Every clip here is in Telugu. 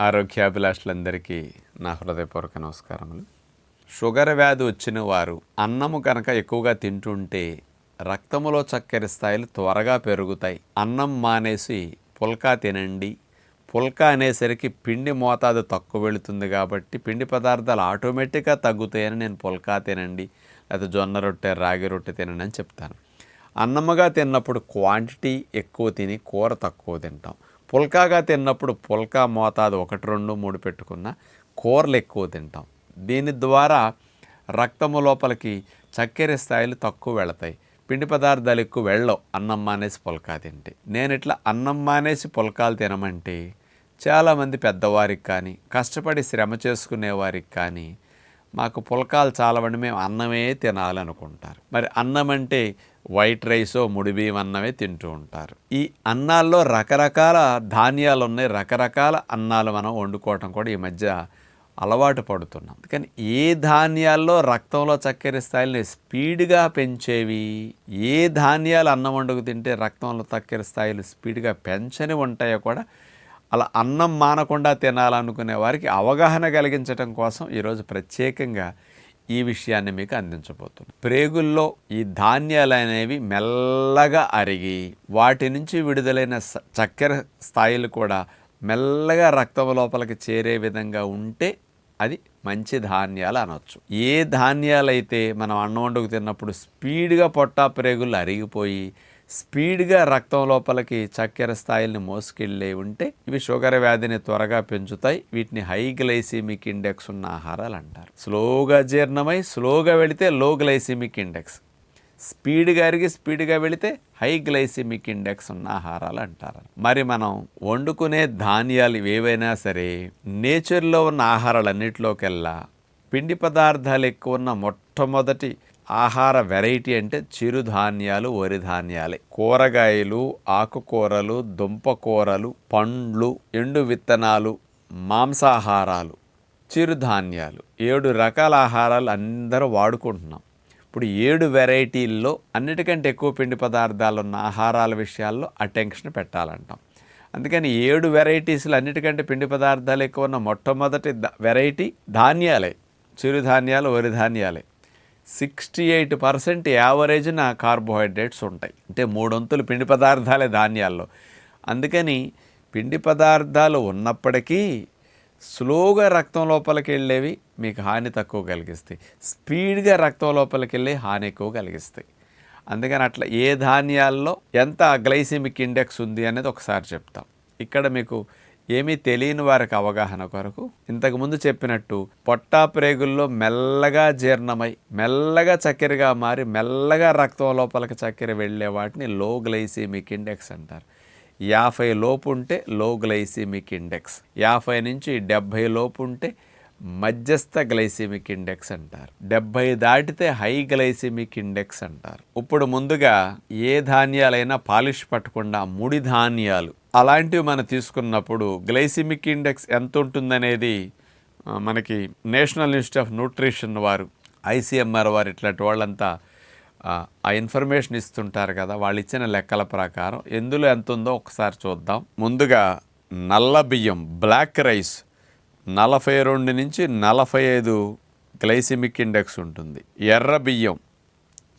ఆరోగ్యాభిలాషులందరికీ నా హృదయపూర్వక నమస్కారములు. షుగర్ వ్యాధి వచ్చిన వారు అన్నము కనుక ఎక్కువగా తింటుంటే రక్తములో చక్కెర స్థాయిలు త్వరగా పెరుగుతాయి. అన్నం మానేసి పుల్కా తినండి. పుల్కా అనేసరికి పిండి మోతాదు తక్కువ వెళుతుంది కాబట్టి పిండి పదార్థాలు ఆటోమేటిక్గా తగ్గుతాయని నేను పుల్కా తినండి, లేకపోతే జొన్న రొట్టె రాగి రొట్టె తినండి అని చెప్తాను. అన్నముగా తిన్నప్పుడు క్వాంటిటీ ఎక్కువ తిని కూర తక్కువ తింటాం. పుల్కాగా తిన్నప్పుడు పుల్కా మోతాదు 1, 2, 3 పెట్టుకున్న కూరలు ఎక్కువ తింటాం. దీని ద్వారా రక్తము లోపలికి చక్కెర స్థాయిలు తక్కువ వెళతాయి, పిండి పదార్థాలు ఎక్కువ వెళ్ళవు అన్నం మానేసి పుల్కా తింటే. నేను ఇట్లా అన్నం మానేసి పుల్కాలు తినమంటే చాలామంది పెద్దవారికి కానీ కష్టపడి శ్రమ చేసుకునే వారికి కానీ మాకు పుల్కాలు చాలవండి, మేము అన్నమే తినాలనుకుంటారు. మరి అన్నం అంటే వైట్ రైసో ముడి బియ్యం అన్నమే తింటూ ఉంటారు. ఈ అన్నాల్లో రకరకాల ధాన్యాలు ఉన్నాయి, రకరకాల అన్నాలు మనం వండుకోవటం కూడా ఈ మధ్య అలవాటు పడుతున్నాం. కానీ ఏ ధాన్యాల్లో రక్తంలో చక్కెర స్థాయిని స్పీడ్గా పెంచేవి, ఏ ధాన్యాలు అన్నం వండుకు తింటే రక్తంలో చక్కెర స్థాయిలు స్పీడ్గా పెంచని ఉంటాయో కూడా అలా అన్నం మానకుండా తినాలనుకునే వారికి అవగాహన కలిగించడం కోసం ఈరోజు ప్రత్యేకంగా ఈ విషయాన్ని మీకు అందించబోతున్నాను. ప్రేగుల్లో ఈ ధాన్యాలు అనేవి మెల్లగా అరిగి వాటి నుంచి విడుదలైన చక్కెర స్థాయిలు కూడా మెల్లగా రక్తం లోపలికి చేరే విధంగా ఉంటే అది మంచి ధాన్యాలు అనొచ్చు. ఏ ధాన్యాలైతే మనం అన్నం వండుకు తిన్నప్పుడు స్పీడ్గా పొట్టా ప్రేగులు అరిగిపోయి స్పీడ్గా రక్తం లోపలికి చక్కెర స్థాయిల్ని మోసుకెళ్ళే ఉంటే ఇవి షుగర్ వ్యాధిని త్వరగా పెంచుతాయి. వీటిని హై గ్లైసిమిక్ ఇండెక్స్ ఉన్న ఆహారాలు అంటారు. స్లోగా జీర్ణమై స్లోగా వెళితే లో గ్లైసిమిక్ ఇండెక్స్, స్పీడ్గా అరిగి స్పీడ్గా వెళితే హై గ్లైసిమిక్ ఇండెక్స్ ఉన్న ఆహారాలు అంటారు. మరి మనం వండుకునే ధాన్యాలు ఏవైనా సరే నేచర్లో ఉన్న ఆహారాలన్నిటిలోకెల్లా పిండి పదార్థాలు ఎక్కువ ఉన్న మొట్టమొదటి ఆహార వెరైటీ అంటే చిరుధాన్యాలు, వరి ధాన్యాలే. కూరగాయలు, ఆకుకూరలు, దుంపకూరలు, పండ్లు, ఎండు విత్తనాలు, మాంసాహారాలు, చిరుధాన్యాలు, 7 రకాల ఆహారాలు అందరూ వాడుకుంటున్నాం. ఇప్పుడు 7 వెరైటీల్లో అన్నిటికంటే ఎక్కువ పిండి పదార్థాలు ఉన్న ఆహారాల విషయాల్లో అటెన్షన్ పెట్టాలంటాం. అందుకని 7 వెరైటీస్లో అన్నిటికంటే పిండి పదార్థాలు ఎక్కువ ఉన్న మొట్టమొదటి వెరైటీ ధాన్యాలే, చిరుధాన్యాలు, వరి ధాన్యాలే. 68% యావరేజ్న కార్బోహైడ్రేట్స్ ఉంటాయి. అంటే 3 వంతులు పిండి పదార్థాలే ధాన్యాల్లో. అందుకని పిండి పదార్థాలు ఉన్నప్పటికీ స్లోగా రక్తం లోపలికి వెళ్ళేవి మీకు హాని తక్కువ కలిగిస్తాయి, స్పీడ్గా రక్తం లోపలికి వెళ్ళి హాని ఎక్కువ కలిగిస్తాయి. అందుకని అట్లా ఏ ధాన్యాల్లో ఎంత గ్లైసిమిక్ ఇండెక్స్ ఉంది అనేది ఒకసారి చెప్తాం. ఇక్కడ మీకు ఏమీ తెలియని వారికి అవగాహన కొరకు ఇంతకుముందు చెప్పినట్టు పొట్టా ప్రేగుల్లో మెల్లగా జీర్ణమై మెల్లగా చక్కెరగా మారి మెల్లగా రక్తం లోపలికి చక్కెర వెళ్ళే వాటిని లో గ్లైసిమిక్ ఇండెక్స్ అంటారు. 50 లోపు ఉంటే లో గ్లైసిమిక్ ఇండెక్స్, 50 నుంచి 70 లోపు ఉంటే మధ్యస్థ గ్లైసిమిక్ ఇండెక్స్ అంటారు, 70 దాటితే హై గ్లైసిమిక్ ఇండెక్స్ అంటారు. ఇప్పుడు ముందుగా ఏ ధాన్యాలైనా పాలిష్ పట్టకుండా ముడి ధాన్యాలు అలాంటివి మనం తీసుకున్నప్పుడు గ్లైసిమిక్ ఇండెక్స్ ఎంత ఉంటుందనేది మనకి నేషనల్ ఇన్స్టిట్యూట్ ఆఫ్ న్యూట్రిషన్ వారు, ICMR వారు ఇట్లాంటి వాళ్ళంతా ఆ ఇన్ఫర్మేషన్ ఇస్తుంటారు కదా. వాళ్ళు ఇచ్చిన లెక్కల ప్రకారం ఎందులో ఎంత ఉందో ఒకసారి చూద్దాం. ముందుగా నల్ల బియ్యం, బ్లాక్ రైస్ 42 నుంచి 45 గ్లైసిమిక్ ఇండెక్స్ ఉంటుంది. ఎర్ర బియ్యం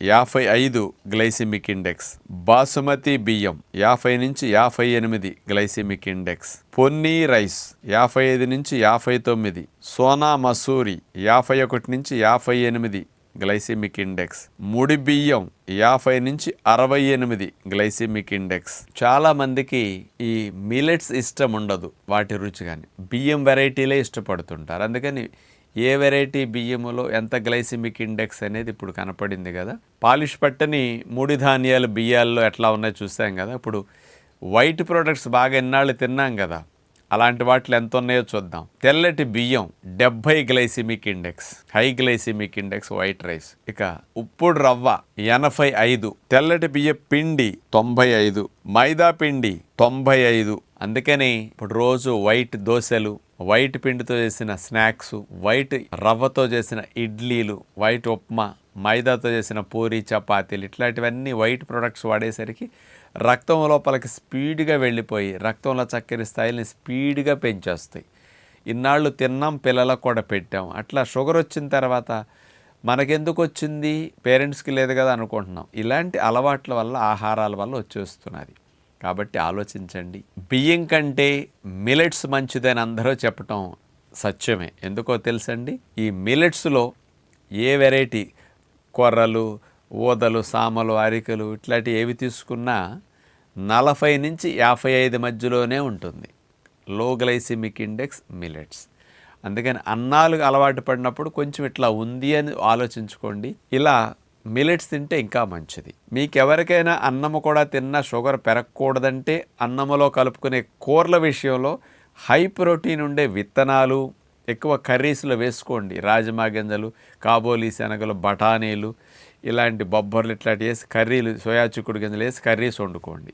55 గ్లైసిమిక్ ఇండెక్స్. బాసుమతి బియ్యం 50 నుంచి 58 గ్లైసిమిక్ ఇండెక్స్. పొన్నీ రైస్ 55 నుంచి 59. సోనా మసూరి 51 నుంచి 58 గ్లైసిమిక్ ఇండెక్స్. ముడి బియ్యం 50 నుంచి 68 గ్లైసిమిక్ ఇండెక్స్. చాలామందికి ఈ మిల్లెట్స్ ఇష్టం ఉండదు, వాటి రుచి కానీ బియ్యం వెరైటీలే ఇష్టపడుతుంటారు. అందుకని ఏ వెరైటీ బియ్యములో ఎంత గ్లైసిమిక్ ఇండెక్స్ అనేది ఇప్పుడు కనపడింది కదా. పాలిష్ పట్టని ముడి ధాన్యాలు బియ్యాల్లో ఎట్లా ఉన్నాయో చూసాం కదా. ఇప్పుడు వైట్ ప్రొడక్ట్స్ బాగా ఎన్నాళ్ళు తిన్నాం కదా, అలాంటి వాటిలో ఎంత ఉన్నాయో చూద్దాం. తెల్లటి బియ్యం 70 glycemic index, high glycemic index white rice. ఇక ఉప్పుడు రవ్వ 85, తెల్లటి బియ్య పిండి 95, మైదా పిండి 95. అందుకని ఇప్పుడు రోజు వైట్ దోశలు, వైట్ పిండితో చేసిన స్నాక్స్, వైట్ రవ్వతో చేసిన ఇడ్లీలు, వైట్ ఉప్మా, మైదాతో చేసిన పూరి చపాతీలు, ఇట్లాంటివన్నీ వైట్ ప్రొడక్ట్స్ వాడేసరికి రక్తం లోపలికి స్పీడ్గా వెళ్ళిపోయి రక్తంలో చక్కెర స్థాయిని స్పీడ్గా పెంచేస్తాయి. ఇన్నాళ్ళు తిన్నాం, పిల్లలకు కూడా పెట్టాం. అట్లా షుగర్ వచ్చిన తర్వాత మనకెందుకు వచ్చింది, పేరెంట్స్కి లేదు కదా అనుకుంటున్నాం. ఇలాంటి అలవాట్ల వల్ల, ఆహారాల వల్ల వచ్చేస్తున్నది. కాబట్టి ఆలోచించండి. బియ్యం కంటే మిలెట్స్ మంచిదని అందరూ చెప్పటం సత్యమే. ఎందుకో తెలుసండి, ఈ మిలెట్స్లో ఏ వెరైటీ కొర్రలు, ఊదలు, సామలు, అరికలు ఇట్లాంటివి ఏవి తీసుకున్నా 40 నుంచి 55 మధ్యలోనే ఉంటుంది లో గ్లైసిమిక్ ఇండెక్స్ మిలెట్స్. అందుకని అన్నాలు అలవాటు పడినప్పుడు కొంచెం ఇట్లా ఉంది అని ఆలోచించుకోండి. ఇలా మిలెట్స్ తింటే ఇంకా మంచిది. మీకు ఎవరికైనా అన్నము కూడా తిన్నా షుగర్ పెరగకూడదంటే అన్నములో కలుపుకునే కూరల విషయంలో హై ప్రోటీన్ ఉండే విత్తనాలు ఎక్కువ కర్రీస్లో వేసుకోండి. రాజమా గింజలు, కాబోలి శనగలు, బఠానీలు, ఇలాంటి బొబ్బర్లు ఇట్లాంటి వేసి కర్రీలు, సోయా చిక్కుడు గింజలు వేసి కర్రీస్ వండుకోండి.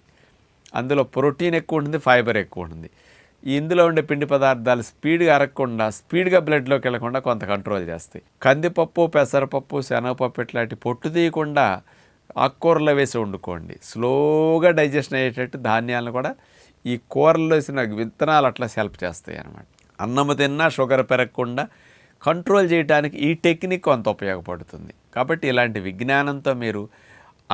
అందులో ప్రోటీన్ ఎక్కువ ఉంటుంది, ఫైబర్ ఎక్కువ ఉంటుంది. ఇందులో ఉండే పిండి పదార్థాలు స్పీడ్గా అరగకుండా, స్పీడ్గా బ్లడ్లోకి వెళ్ళకుండా కొంత కంట్రోల్ చేస్తాయి. కందిపప్పు, పెసరపప్పు, శనగపప్పు ఇట్లాంటి పొట్టు తీయకుండా ఆకుకూరలో వేసి వండుకోండి. స్లోగా డైజెషన్ అయ్యేటట్టు ధాన్యాలను కూడా ఈ కూరల్లో వేసిన విత్తనాలు అట్లా హెల్ప్ చేస్తాయి అన్నమాట. అన్నము తిన్నా షుగర్ పెరగకుండా కంట్రోల్ చేయడానికి ఈ టెక్నిక్ కొంత ఉపయోగపడుతుంది. కాబట్టి ఇలాంటి విజ్ఞానంతో మీరు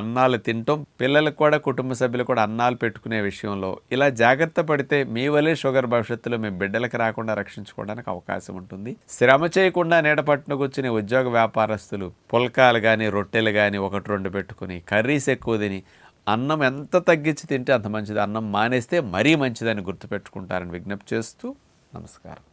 అన్నాలు తినటం, పిల్లలకు కూడా, కుటుంబ సభ్యులు కూడా అన్నాలు పెట్టుకునే విషయంలో ఇలా జాగ్రత్త పడితే మీ వల్లే షుగర్ భవిష్యత్తులో మీ బిడ్డలకు రాకుండా రక్షించుకోవడానికి అవకాశం ఉంటుంది. శ్రమ చేయకుండా నీడపట్టున కూర్చుని ఉద్యోగ వ్యాపారస్తులు పుల్కాలు కానీ, రొట్టెలు కానీ 1-2 పెట్టుకుని కర్రీస్ ఎక్కువ తిని అన్నం ఎంత తగ్గించి తింటే అంత మంచిది. అన్నం మానేస్తే మరీ మంచిదని గుర్తుపెట్టుకుంటారని విజ్ఞప్తి చేస్తూ నమస్కారం.